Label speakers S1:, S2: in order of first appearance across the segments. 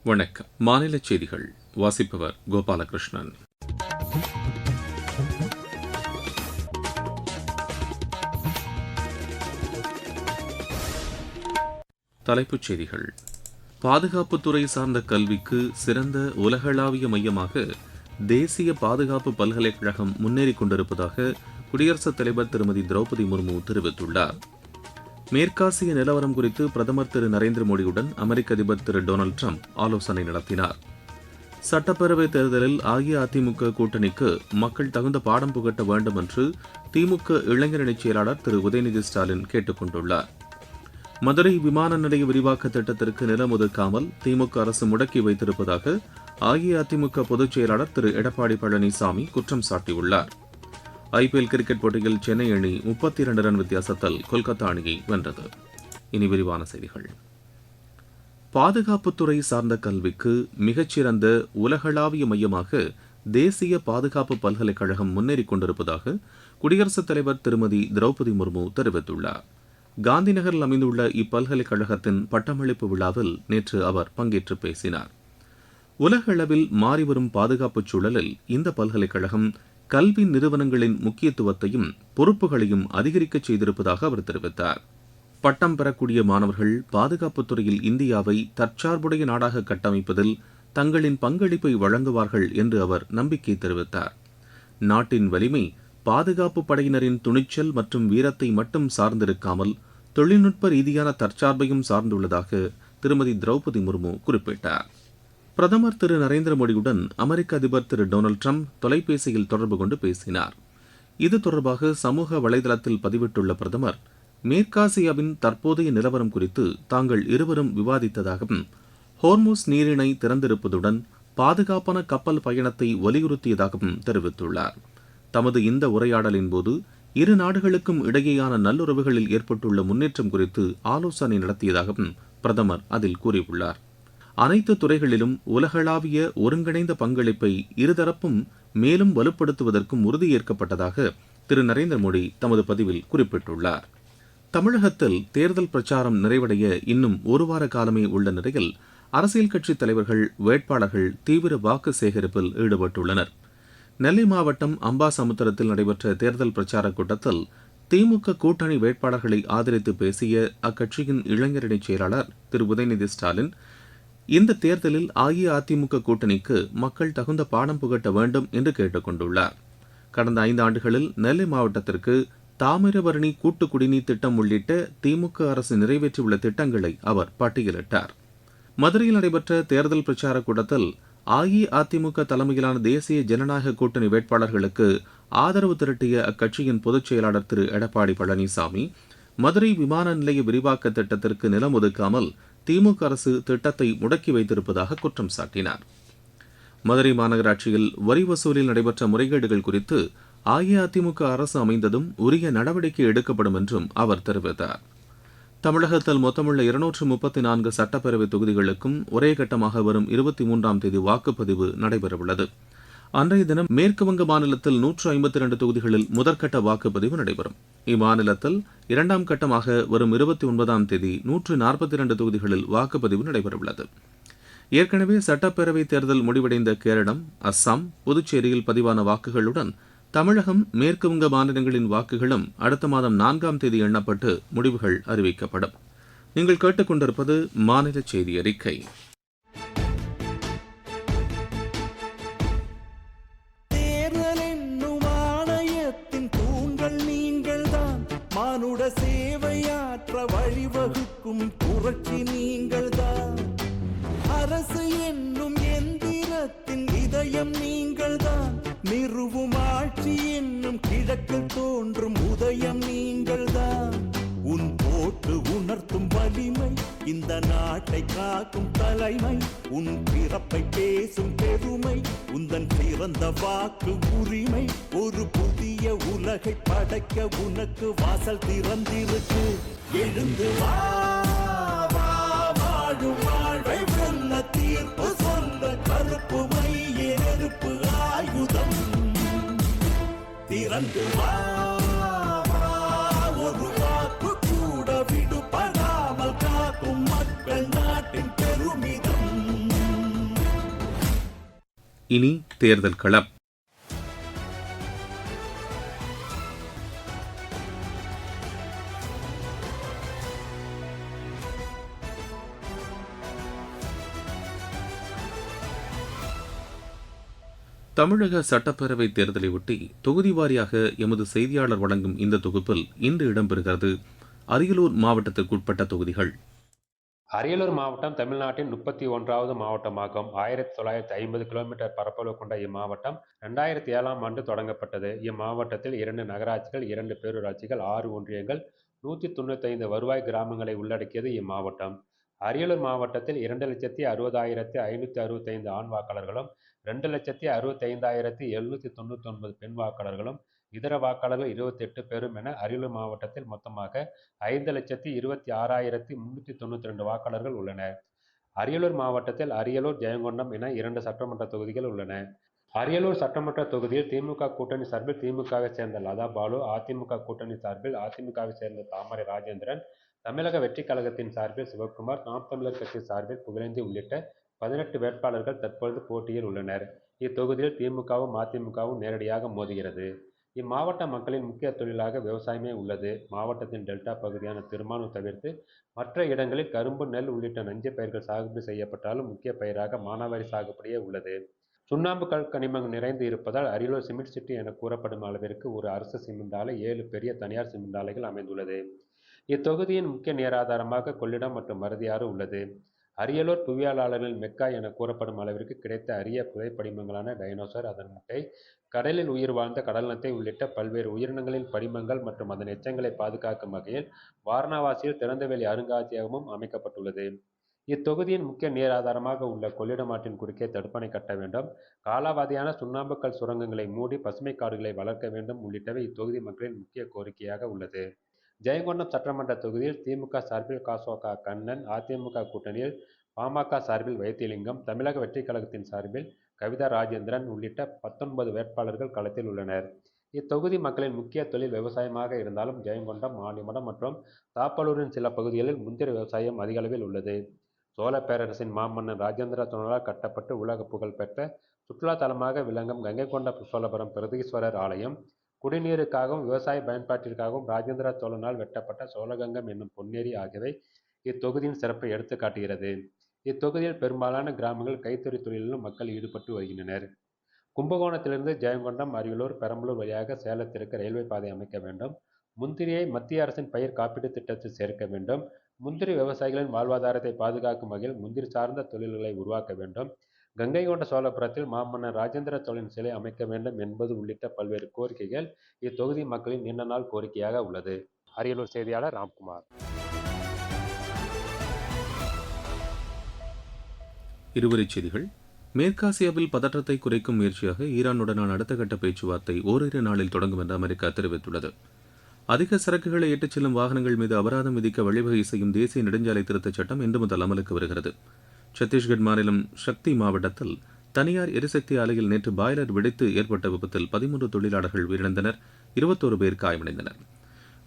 S1: வணக்கம். மாநில செய்திகள் வாசிப்பவர் கோபாலகிருஷ்ணன். தலைப்புச் செய்திகள். பாதுகாப்புத்துறை சார்ந்த கல்விக்கு சிறந்த உலகளாவிய மையமாக தேசிய பாதுகாப்பு பல்கலைக்கழகம் முன்னேறிக் கொண்டிருப்பதாக குடியரசுத் தலைவர் திருமதி திரௌபதி முர்மு தெரிவித்துள்ளார். மேற்காசிய நிலவரம் குறித்து பிரதமர் திரு நரேந்திர மோடியுடன் அமெரிக்க அதிபர் திரு டொனால்டு டிரம்ப் ஆலோசனை நடத்தினார். சட்டப்பேரவைத் தேர்தலில் அஇஅதிமுக கூட்டணிக்கு மக்கள் தகுந்த பாடம் புகட்ட வேண்டும் என்று திமுக இளைஞரணிச் செயலாளர் திரு உதயநிதி ஸ்டாலின் கேட்டுக் கொண்டுள்ளார். மதுரை விமான நிலைய விரிவாக்க திட்டத்திற்கு நிலம் ஒதுக்காமல் திமுக அரசு முடக்கி வைத்திருப்பதாக அஇஅதிமுக பொதுச் செயலாளர் திரு எடப்பாடி பழனிசாமி குற்றம் சாட்டியுள்ளார். ஐபிஎல் கிரிக்கெட் போட்டியில் சென்னை அணி 32 ரன் வித்தியாசத்தில் கொல்கத்தா அணியை வென்றது. இனி விரிவான செய்திகள். பாதுகாப்புத்துறை சார்ந்த கல்விக்கு மிகச்சிறந்த உலகளாவிய மையமாக தேசிய பாதுகாப்பு பல்கலைக்கழகம் முன்னேறிக் கொண்டிருப்பதாக குடியரசுத் தலைவர் திருமதி திரௌபதி முர்மு தெரிவித்துள்ளார். காந்திநகரில் அமைந்துள்ள இப்பல்கலைக்கழகத்தின் பட்டமளிப்பு விழாவில் நேற்று அவர் பங்கேற்று பேசினார். உலக அளவில் மாறிவரும் பாதுகாப்புச் சூழலில் இந்த பல்கலைக்கழகம் கல்வி நிறுவனங்களின் முக்கியத்துவத்தையும் பொறுப்புகளையும் அதிகரிக்கச் செய்திருப்பதாக அவர் தெரிவித்தார். பட்டம் பெறக்கூடிய மாணவர்கள் பாதுகாப்புத் துறையில் இந்தியாவை தற்சார்புடைய நாடாக கட்டமைப்பதில் தங்களின் பங்களிப்பை வழங்குவார்கள் என்று அவர் நம்பிக்கை தெரிவித்தார். நாட்டின் வலிமை பாதுகாப்பு படையினரின் துணிச்சல் மற்றும் வீரத்தை மட்டும் சார்ந்திருக்காமல் தொழில்நுட்ப ரீதியான தற்சார்பையும் சார்ந்துள்ளதாக திருமதி திரௌபதி முர்மு குறிப்பிட்டார். பிரதமர் திரு நரேந்திர மோடியுடன் அமெரிக்க அதிபர் திரு டொனால்டு டிரம்ப் தொலைபேசியில் தொடர்பு கொண்டு பேசினார். இது தொடர்பாக சமூக வலைதளத்தில் பதிவிட்டுள்ள பிரதமர், மேற்காசியாவின் தற்போதைய நிலவரம் குறித்து தாங்கள் இருவரும் விவாதித்ததாகவும் ஹோர்முஸ் நீரிணை திறந்திருப்பதுடன் பாதுகாப்பான கப்பல் பயணத்தை வலியுறுத்தியதாகவும் தெரிவித்துள்ளார். தமது இந்த உரையாடலின் போது இரு நாடுகளுக்கும் இடையேயான நல்லுறவுகளில் ஏற்பட்டுள்ள முன்னேற்றம் குறித்து ஆலோசனை நடத்தியதாகவும் பிரதமர் அதில் கூறியுள்ளார். அனைத்து துறைகளிலும் உலகளாவிய ஒருங்கிணைந்த பங்களிப்பை இருதரப்பும் மேலும் வலுப்படுத்துவதற்கும் உறுதியேற்கப்பட்டதாக திரு நரேந்திர மோடி தமது பதிவில் குறிப்பிட்டுள்ளார். தமிழகத்தில் தேர்தல் பிரச்சாரம் நிறைவடைய இன்னும் ஒரு வார காலமே உள்ள நிலையில் அரசியல் கட்சித் தலைவர்கள், வேட்பாளர்கள் தீவிர வாக்கு சேகரிப்பில் ஈடுபட்டுள்ளனர். நெல்லை மாவட்டம் அம்பாசமுத்திரத்தில் நடைபெற்ற தேர்தல் பிரச்சாரக் கூட்டத்தில் திமுக கூட்டணி வேட்பாளர்களை ஆதரித்து பேசிய அக்கட்சியின் இளைஞரணிச் செயலாளர் திரு உதயநிதி ஸ்டாலின், இந்த தேர்தலில் அஇஅதிமுக கூட்டணிக்கு மக்கள் தகுந்த பாடம் புகட்ட வேண்டும் என்று கேட்டுக் கொண்டுள்ளார். கடந்த 5 ஆண்டுகளில் நெல்லை மாவட்டத்திற்கு தாமிரபரணி கூட்டு குடிநீர் திட்டம் உள்ளிட்ட திமுக அரசு நிறைவேற்றியுள்ள திட்டங்களை அவர் பட்டியலிட்டார். மதுரையில் நடைபெற்ற தேர்தல் பிரச்சாரக் கூட்டத்தில் அஇஅதிமுக தலைமையிலான தேசிய ஜனநாயக கூட்டணி வேட்பாளர்களுக்கு ஆதரவு திரட்டிய அக்கட்சியின் பொதுச் செயலாளர் திரு எடப்பாடி பழனிசாமி, மதுரை விமான நிலைய விரிவாக்க திட்டத்திற்கு நிலம் ஒதுக்காமல் திமுக அரசு திட்டத்தை முடக்கி வைத்திருப்பதாக குற்றம் சாட்டினார். மதுரை மாநகராட்சியில் வரி வசூலில் நடைபெற்ற முறைகேடுகள் குறித்து அஇஅதிமுக அரசு அமைந்ததும் உரிய நடவடிக்கை எடுக்கப்படும் என்றும் அவர் தெரிவித்தார். தமிழகத்தில் மொத்தமுள்ள 234 சட்டப்பேரவை தொகுதிகளுக்கும் ஒரே கட்டமாக வரும் 23ஆம் தேதி வாக்குப்பதிவு நடைபெறவுள்ளது. அன்றைய தினம் மேற்குவங்க மாநிலத்தில் 152 தொகுதிகளில் முதற்கட்ட வாக்குப்பதிவு நடைபெறும். இம்மாநிலத்தில் 2ஆம் கட்டமாக வரும் 29ஆம் தேதி 142 தொகுதிகளில் வாக்குப்பதிவு நடைபெறவுள்ளது. ஏற்கனவே சட்டப்பேரவை தேர்தல் முடிவடைந்த கேரளம், அஸ்ஸாம், புதுச்சேரியில் பதிவான வாக்குகளுடன் தமிழகம், மேற்குவங்க மாநிலங்களின் வாக்குகளும் அடுத்த மாதம் 4ஆம் தேதி எண்ணப்பட்டு முடிவுகள் அறிவிக்கப்படும். நீங்கள் கேட்டுக்கொண்டிருப்பது மாநில செய்தி அறிக்கை.
S2: சேவையாற்ற வழிவகுக்கும் புரட்சி நீங்கள்தான். அரசு என்னும் எந்திரத்தின் இதயம் நீங்கள்தான். நிறுவும் ஆட்சி என்னும் கிழக்கில் தோன்றும் உதயம் நீங்கள்தான். உன் போட்டு உணர்த்தும் வலிமை, இந்த நாட்டை காக்கும் தலைமை, உன் பிறப்பை பேசும் பெருமை, உந்தன் பிறந்த வாக்கு உரிமை. ஒரு புதிய உலகை படைக்க உனக்கு வாசல் திறந்திருக்கு. எழுந்து வா, வாழும் வாழ்வை வெல்ல, தீர்ப்பு சொல்ல கருப்பு மைய நெருப்பு ஆயுதம். திறந்து வா, ஒரு வாக்கு கூட விடுபடாமல் காக்கும் மக்கள் நாட்டின் பெருமிதம்.
S1: இனி தேர்தல் களம். தமிழக சட்டப்பேரவைத் தேர்தலையொட்டி தொகுதி வாரியாக எமது செய்தியாளர் வழங்கும் இந்த தொகுப்பில் இன்று இடம்பெறுகிறது அரியலூர் மாவட்டத்திற்குட்பட்ட தொகுதிகள்.
S3: அரியலூர் மாவட்டம் தமிழ்நாட்டின் 31வது மாவட்டமாகும். 1950 கிலோமீட்டர் பரப்பளவு கொண்ட இம்மாவட்டம் 2007ஆம் ஆண்டு தொடங்கப்பட்டது. இம்மாவட்டத்தில் 2 நகராட்சிகள், 2 பேரூராட்சிகள், 6 ஒன்றியங்கள், 195 வருவாய் கிராமங்களை உள்ளடக்கியது இம்மாவட்டம். அரியலூர் மாவட்டத்தில் 2,60,565 ஆண் வாக்காளர்களும் 2,65,799 பெண் வாக்காளர்களும் இதர வாக்காளர்கள் 28 பேரும் என அரியலூர் மாவட்டத்தில் மொத்தமாக 5,26,392 வாக்காளர்கள் உள்ளனர். அரியலூர் மாவட்டத்தில் அரியலூர், ஜெயங்கொண்டம் என 2 சட்டமன்ற தொகுதிகள் உள்ளன. அரியலூர் சட்டமன்ற தொகுதியில் திமுக கூட்டணி சார்பில் திமுகவை சேர்ந்த லதா பாலு, அதிமுக கூட்டணி சார்பில் அதிமுகவை சேர்ந்த தாமரை ராஜேந்திரன், தமிழக வெற்றி கழகத்தின் சார்பில் சிவக்குமார், நாம் தமிழர் கட்சி சார்பில் புகழேந்தி உள்ளிட்ட 18 வேட்பாளர்கள் தற்பொழுது போட்டியில் உள்ளனர். இத்தொகுதியில் திமுகவும் அதிமுகவும் நேரடியாக மோதுகிறது. இம்மாவட்ட மக்களின் முக்கிய தொழிலாக விவசாயமே உள்ளது. மாவட்டத்தின் டெல்டா பகுதியான திருமானூர் தவிர்த்து மற்ற இடங்களில் கரும்பு, நெல் உள்ளிட்ட நஞ்சு பயிர்கள் சாகுபடி செய்யப்பட்டாலும் முக்கிய பயிராக மானாவாரி சாகுபடியே உள்ளது. சுண்ணாம்பு கல் கனிமங்கள் நிறைந்து இருப்பதால் அரியலூர் சிமெண்ட் சிட்டி என கூறப்படும் அளவிற்கு ஒரு அரசு சிமெண்ட் ஆலை, 7 பெரிய தனியார் சிமெண்ட் ஆலைகள் அமைந்துள்ளது. இத்தொகுதியின் முக்கிய நீராதாரமாக கொள்ளிடம் மற்றும் மருதியாறு உள்ளது. அரியலூர் புவியியலாளர்களின் மெக்கா என கூறப்படும் அளவிற்கு கிடைத்த அரிய புதைப்படிமங்களான டைனோசர், அதன் முட்டை, கடலில் உயிர் வாழ்ந்த கடல்நத்தை உள்ளிட்ட பல்வேறு உயிரினங்களின் படிமங்கள் மற்றும் அதன் எச்சங்களை பாதுகாக்கும் வகையில் வாரணாசியில் திறந்தவெளி அருங்காட்சியகமும் அமைக்கப்பட்டுள்ளது. இத்தொகுதியின் முக்கிய நீராதாரமாக உள்ள கொள்ளிடம் ஆற்றின் குறுக்கே தடுப்பணை கட்ட வேண்டும், காலாவதியான சுண்ணாம்புக்கல் சுரங்கங்களை மூடி பசுமை காடுகளை வளர்க்க வேண்டும் உள்ளிட்டவை இத்தொகுதி மக்களின் முக்கிய கோரிக்கையாக உள்ளது. ஜெயங்கொண்டம் சட்டமன்ற தொகுதியில் திமுக சார்பில் கசோக கண்ணன், அதிமுக கூட்டணியில் பாமக சார்பில் வைத்தியலிங்கம், தமிழக வெற்றி கழகத்தின் சார்பில் கவிதா ராஜேந்திரன் உள்ளிட்ட 19 வேட்பாளர்கள் களத்தில் உள்ளனர். இத்தொகுதி மக்களின் முக்கிய தொழில் விவசாயமாக இருந்தாலும் ஜெயங்கொண்டம், ஆண்டிமடம் மற்றும் தாப்பலூரின் சில பகுதிகளில் முந்திரி விவசாயம் அதிக அளவில் உள்ளது. சோழ பேரரசின் மாமன்னன் ராஜேந்திர சோழனால் கட்டப்பட்டு உலக புகழ் பெற்ற சுற்றுலா தலமாக விளங்கும் கங்கை கொண்ட சோழபுரம் பிரகதீஸ்வரர் ஆலயம், குடிநீருக்காகவும் விவசாய பயன்பாட்டிற்காகவும் ராஜேந்திர சோழனால் வெட்டப்பட்ட சோழகங்கம் என்னும் பொன்னேரி ஆகியவை இத்தொகுதியின் சிறப்பை எடுத்து காட்டுகிறது. இத்தொகுதியில் பெரும்பாலான கிராமங்கள் கைத்தறி தொழிலிலும் மக்கள் ஈடுபட்டு வருகின்றனர். கும்பகோணத்திலிருந்து ஜெயங்கொண்டம், அரியலூர், பெரம்பலூர் வழியாக சேலத்திற்கு ரயில்வே பாதை அமைக்க வேண்டும். முந்திரியை மத்திய அரசின் பயிர் காப்பீட்டு திட்டத்தில் சேர்க்க வேண்டும். முந்திரி விவசாயிகளின் வாழ்வாதாரத்தை பாதுகாக்கும் வகையில் முந்திரி சார்ந்த தொழில்களை உருவாக்க வேண்டும். கங்கை கொண்ட சோழபுரத்தில் மாமன்னர் ராஜேந்திர சோழன் சிலை அமைக்க வேண்டும் என்பது உள்ளிட்ட பல்வேறு கோரிக்கைகள் இத்தொகுதி மக்களின் நீண்ட நாள் கோரிக்கையாக உள்ளது. அரியலூர் செய்தியாளர் ராம்குமார்.
S1: இருவரிச் செய்திகள். மேற்காசியாவில் பதற்றத்தை குறைக்கும் முயற்சியாக ஈரானுடனான அடுத்த கட்ட பேச்சுவார்த்தை ஓரிரு நாளில் தொடங்கும் என்று அமெரிக்கா தெரிவித்துள்ளது. அதிக சரக்குகளை ஏற்றுச் செல்லும் வாகனங்கள் மீது அபராதம் விதிக்க வழிவகை செய்யும் தேசிய நெடுஞ்சாலை திருத்தச் சட்டம் இன்று முதல் அமலுக்கு வருகிறது. சத்தீஸ்கட் மாநிலம் சக்தி மாவட்டத்தில் தனியார் எரிசக்தி ஆலையில் நேற்று பாய்லர் வெடித்து ஏற்பட்ட விபத்தில் 13 தொழிலாளர்கள் உயிரிழந்தனர், 21 பேர் காயமடைந்தனர்.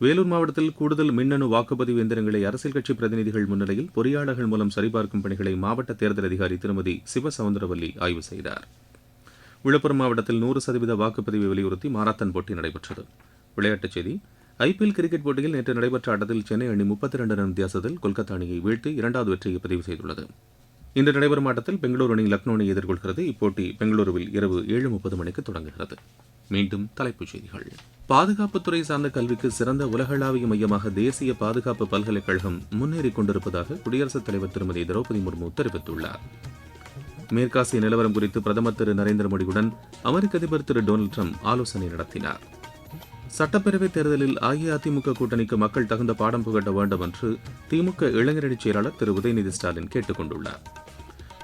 S1: வேலூர் மாவட்டத்தில் கூடுதல் மின்னணு வாக்குப்பதிவு எந்திரங்களை அரசியல் கட்சி பிரதிநிதிகள் முன்னிலையில் பொறியாளர்கள் மூலம் சரிபார்க்கும் பணிகளை மாவட்ட தேர்தல் அதிகாரி திருமதி சிவசவுந்தரவல்லி ஆய்வு செய்தார். விழுப்புரம் மாவட்டத்தில் 100% வாக்குப்பதிவை வலியுறுத்தி மாரத்தான் போட்டி நடைபெற்றது. விளையாட்டுச் செய்தி. ஐபிஎல் கிரிக்கெட் போட்டியில் நேற்று நடைபெற்ற ஆட்டத்தில் சென்னை அணி 32 ரன் வித்தியாசத்தில் கொல்கத்தா அணியை வீழ்த்தி 2வது வெற்றியை பதிவு செய்துள்ளது. இன்று நடைபெறும் ஆட்டத்தில் பெங்களூரு அணி லக்னோ அணியை எதிர்கொள்கிறது. இப்போட்டி பெங்களூருவில் இரவு 7:30 மணிக்கு தொடங்குகிறது. மீண்டும் தலைப்புச் செய்திகள். பாதுகாப்புத்துறை சார்ந்த கல்விக்கு சிறந்த உலகளாவிய மையமாக தேசிய பாதுகாப்பு பல்கலைக்கழகம் முன்னேறிக் கொண்டிருப்பதாக குடியரசுத் தலைவர் திருமதி திரௌபதி முர்மு தெரிவித்துள்ளார். மேற்காசிய நிலவரம் குறித்து பிரதமர் திரு நரேந்திர மோடியுடன் அமெரிக்க அதிபர் திரு டொனால்டு டிரம்ப் ஆலோசனை நடத்தினார். சட்டப்பேரவைத் தேர்தலில் அஇஅதிமுக கூட்டணிக்கு மக்கள் தகுந்த பாடம் புகட்ட வேண்டும் என்று திமுக இளைஞரணிச் செயலாளர் திரு உதயநிதி ஸ்டாலின் கேட்டுக் கொண்டுள்ளார்.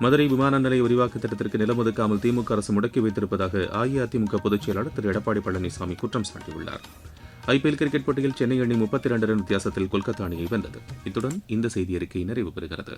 S1: மதுரை விமான நிலைய விரிவாக்க திட்டத்திற்கு நிலம் ஒதுக்காமல் திமுக அரசு முடக்கி வைத்திருப்பதாக அஇஅதிமுக பொதுச் செயலாளர் திரு எடப்பாடி பழனிசாமி குற்றம் சாட்டியுள்ளார். ஐபிஎல் கிரிக்கெட் போட்டியில் சென்னை அணி 32 ரன் வித்தியாசத்தில் கொல்கத்தா அணியை வென்றது. இத்துடன் இந்த செய்தி அறிக்கை நிறைவு பெறுகிறது.